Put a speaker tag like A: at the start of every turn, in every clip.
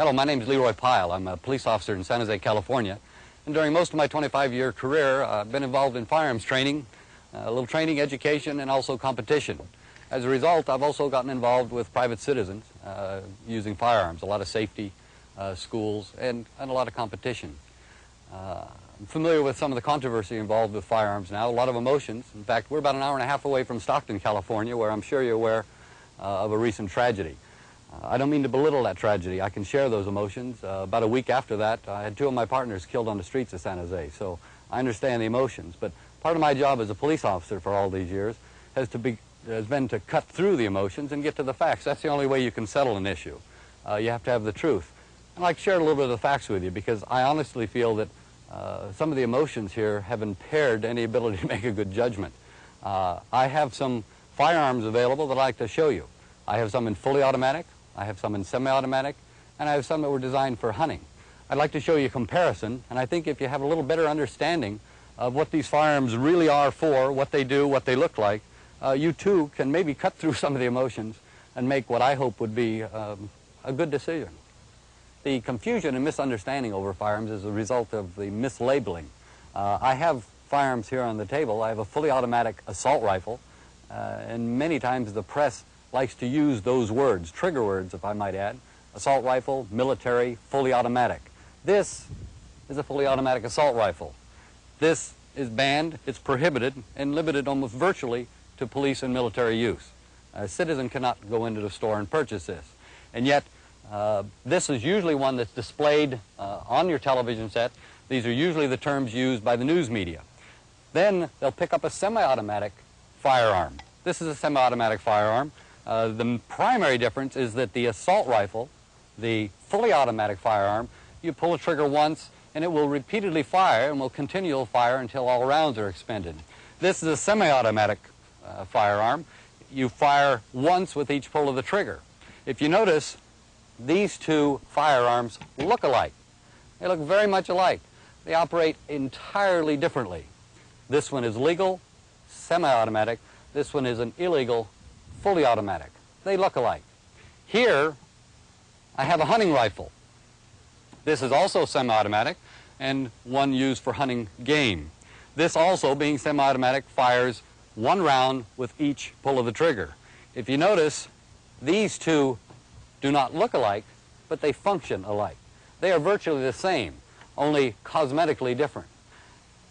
A: Hello, my name is Leroy Pyle. I'm a police officer in San Jose, California. And during most of my 25-year career, I've been involved in firearms training, a little training, education, and also competition. As a result, I've also gotten involved with private citizens using firearms, a lot of safety, schools, and a lot of competition. I'm familiar with some of the controversy involved with firearms now, a lot of emotions. In fact, we're about an hour and a half away from Stockton, California, where I'm sure you're aware of a recent tragedy. I don't mean to belittle that tragedy. I can share those emotions. About a week after that, I had two of my partners killed on the streets of San Jose, so I understand the emotions. But part of my job as a police officer for all these years has been to cut through the emotions and get to the facts. That's the only way you can settle an issue. You have to have the truth. I'd like to share a little bit of the facts with you because I honestly feel that some of the emotions here have impaired any ability to make a good judgment. I have some firearms available that I'd like to show you. I have some in fully automatic, I have some in semi-automatic, and I have some that were designed for hunting. I'd like to show you a comparison, and I think if you have a little better understanding of what these firearms really are for, what they do, what they look like, you too can maybe cut through some of the emotions and make what I hope would be a good decision. The confusion and misunderstanding over firearms is a result of the mislabeling. I have firearms here on the table. I have a fully automatic assault rifle, and many times the press likes to use those words, trigger words if I might add, assault rifle, military, fully automatic. This is a fully automatic assault rifle. This is banned, it's prohibited, and limited almost virtually to police and military use. A citizen cannot go into the store and purchase this. And yet, this is usually one that's displayed on your television set. These are usually the terms used by the news media. Then they'll pick up a semi-automatic firearm. This is a semi-automatic firearm. The primary difference is that the assault rifle, the fully automatic firearm, you pull a trigger once and it will repeatedly fire and will continue to fire until all rounds are expended. This is a semi-automatic firearm. You fire once with each pull of the trigger. If you notice, these two firearms look alike. They look very much alike. They operate entirely differently. This one is legal, semi-automatic. This one is an illegal, fully automatic. They look alike. Here, I have a hunting rifle. This is also semi-automatic and one used for hunting game. This also, being semi-automatic, fires one round with each pull of the trigger. If you notice, these two do not look alike, but they function alike. They are virtually the same, only cosmetically different.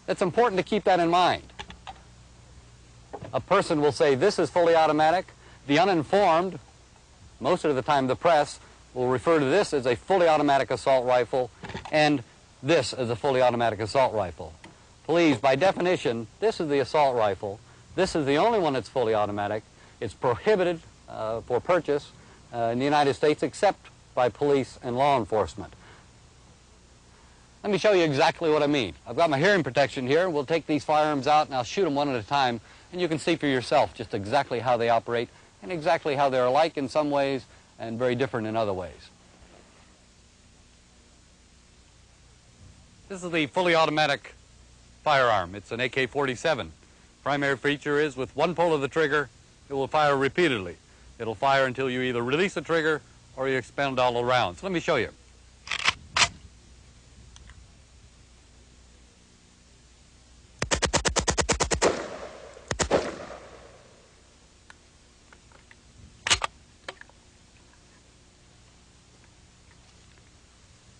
A: It's important to keep that in mind. A person will say this is fully automatic. The uninformed, most of the time the press, will refer to this as a fully automatic assault rifle and this as a fully automatic assault rifle. Please, by definition, this is the assault rifle. This is the only one that's fully automatic. It's prohibited for purchase in the United States except by police and law enforcement. Let me show you exactly what I mean. I've got my hearing protection here. We'll take these firearms out and I'll shoot them one at a time and you can see for yourself just exactly how they operate and exactly how they're alike in some ways and very different in other ways. This is the fully automatic firearm. It's an AK-47. Primary feature is with one pull of the trigger, it will fire repeatedly. It'll fire until you either release the trigger or you expend all the rounds. Let me show you.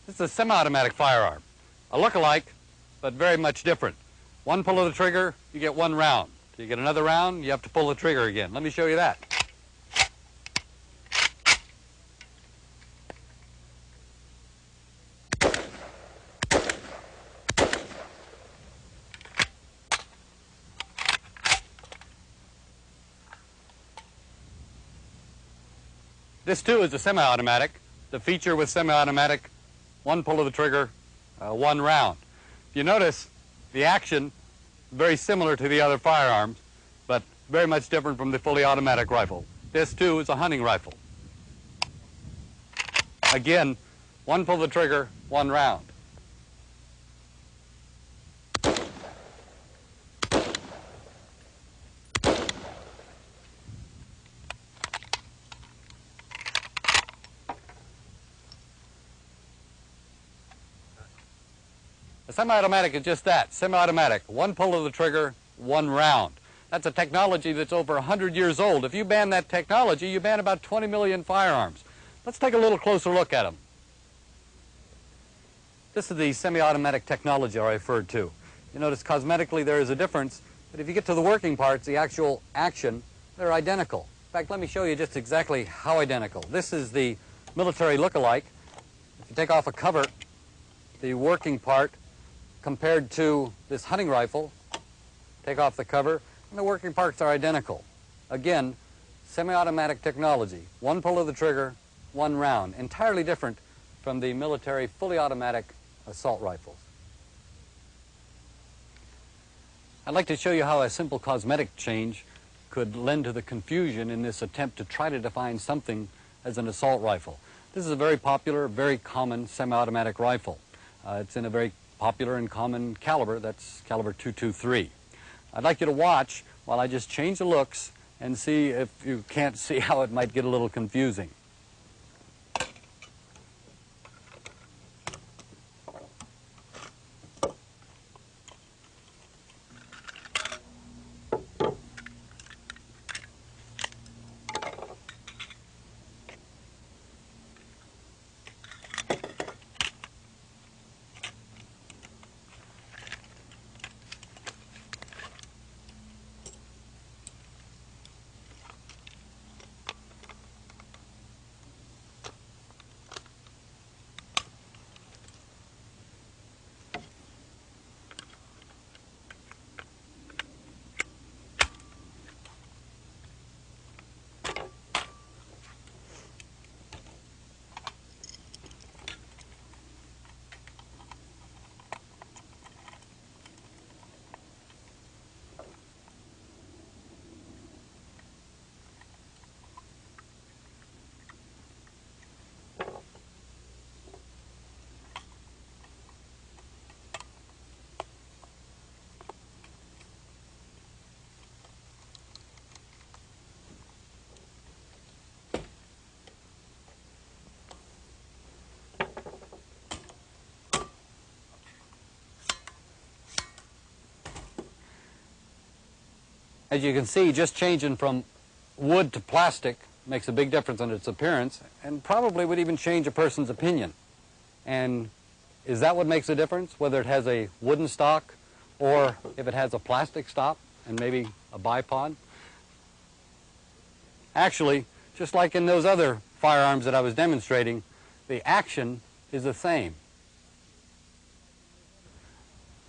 A: This is a semi-automatic firearm. A look-alike, but very much different. One pull of the trigger, you get one round. Till you get another round, you have to pull the trigger again. Let me show you that. This too is a semi-automatic. The feature with semi-automatic, one pull of the trigger, one round. If you notice, the action very similar to the other firearms, but very much different from the fully automatic rifle. This too is a hunting rifle. Again, one pull of the trigger, one round. A semi-automatic is just that, semi-automatic. One pull of the trigger, one round. That's a technology that's over 100 years old. If you ban that technology, you ban about 20 million firearms. Let's take a little closer look at them. This is the semi-automatic technology I referred to. You notice cosmetically there is a difference, but if you get to the working parts, the actual action, they're identical. In fact, let me show you just exactly how identical. This is the military look-alike. If you take off a cover, the working part compared to this hunting rifle, take off the cover, and the working parts are identical. Again, semi-automatic technology. One pull of the trigger, one round. Entirely different from the military fully automatic assault rifles. I'd like to show you how a simple cosmetic change could lend to the confusion in this attempt to try to define something as an assault rifle. This is a very popular, very common semi-automatic rifle. It's in a very popular and common caliber, that's caliber .223. I'd like you to watch while I just change the looks and see if you can't see how it might get a little confusing. As you can see, just changing from wood to plastic makes a big difference in its appearance and probably would even change a person's opinion. And is that what makes a difference, whether it has a wooden stock or if it has a plastic stock and maybe a bipod? Actually, just like in those other firearms that I was demonstrating, the action is the same.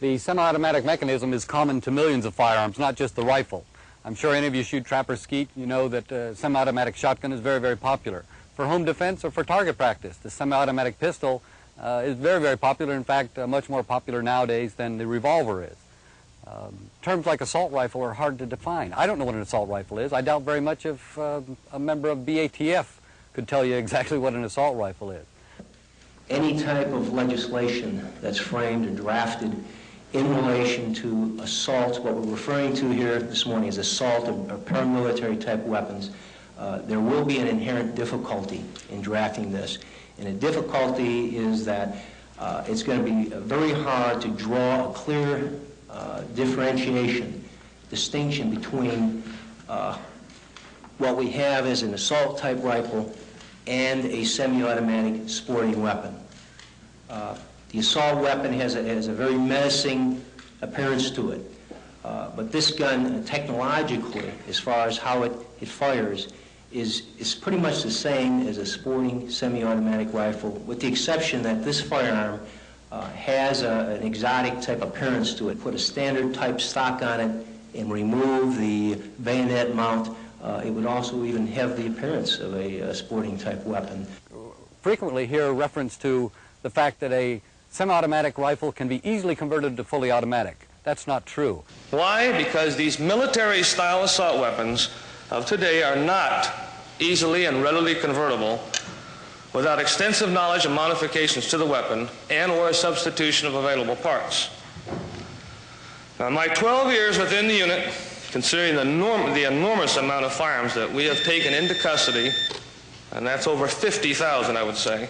A: The semi-automatic mechanism is common to millions of firearms, not just the rifle. I'm sure any of you shoot trap or skeet, you know that semi-automatic shotgun is very, very popular. For home defense or for target practice, the semi-automatic pistol is very, very popular. In fact, much more popular nowadays than the revolver is. Terms like assault rifle are hard to define. I don't know what an assault rifle is. I doubt very much if a member of BATF could tell you exactly what an assault rifle is.
B: Any type of legislation that's framed and drafted in relation to assault, what we're referring to here this morning is assault or paramilitary type weapons, there will be an inherent difficulty in drafting this. And the difficulty is that it's going to be very hard to draw a clear distinction between what we have as an assault type rifle and a semi-automatic sporting weapon. The assault weapon has a very menacing appearance to it. But this gun, technologically, as far as how it fires, is pretty much the same as a sporting semi-automatic rifle, with the exception that this firearm has an exotic type appearance to it. Put a standard type stock on it and remove the bayonet mount, it would also even have the appearance of a sporting type weapon.
A: Frequently hear a reference to the fact that a semi-automatic rifle can be easily converted to fully automatic. That's not true.
C: Why? Because these military-style assault weapons of today are not easily and readily convertible without extensive knowledge and modifications to the weapon and or a substitution of available parts. Now, in my 12 years within the unit, considering the enormous amount of firearms that we have taken into custody, and that's over 50,000, I would say,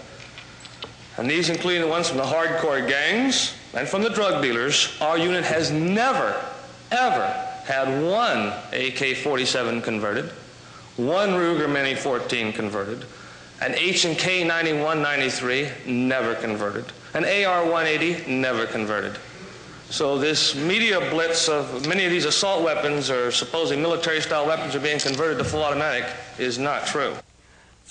C: and these including the ones from the hardcore gangs and from the drug dealers, our unit has never, ever had one AK-47 converted, one Ruger Mini-14 converted, an H&K 9193 never converted, an AR-180 never converted. So this media blitz of many of these assault weapons or supposedly military-style weapons are being converted to full automatic is not true.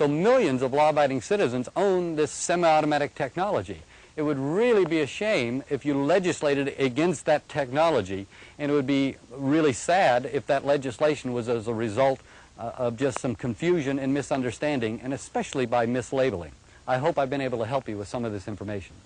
A: So millions of law-abiding citizens own this semi-automatic technology. It would really be a shame if you legislated against that technology, and it would be really sad if that legislation was as a result of just some confusion and misunderstanding, and especially by mislabeling. I hope I've been able to help you with some of this information.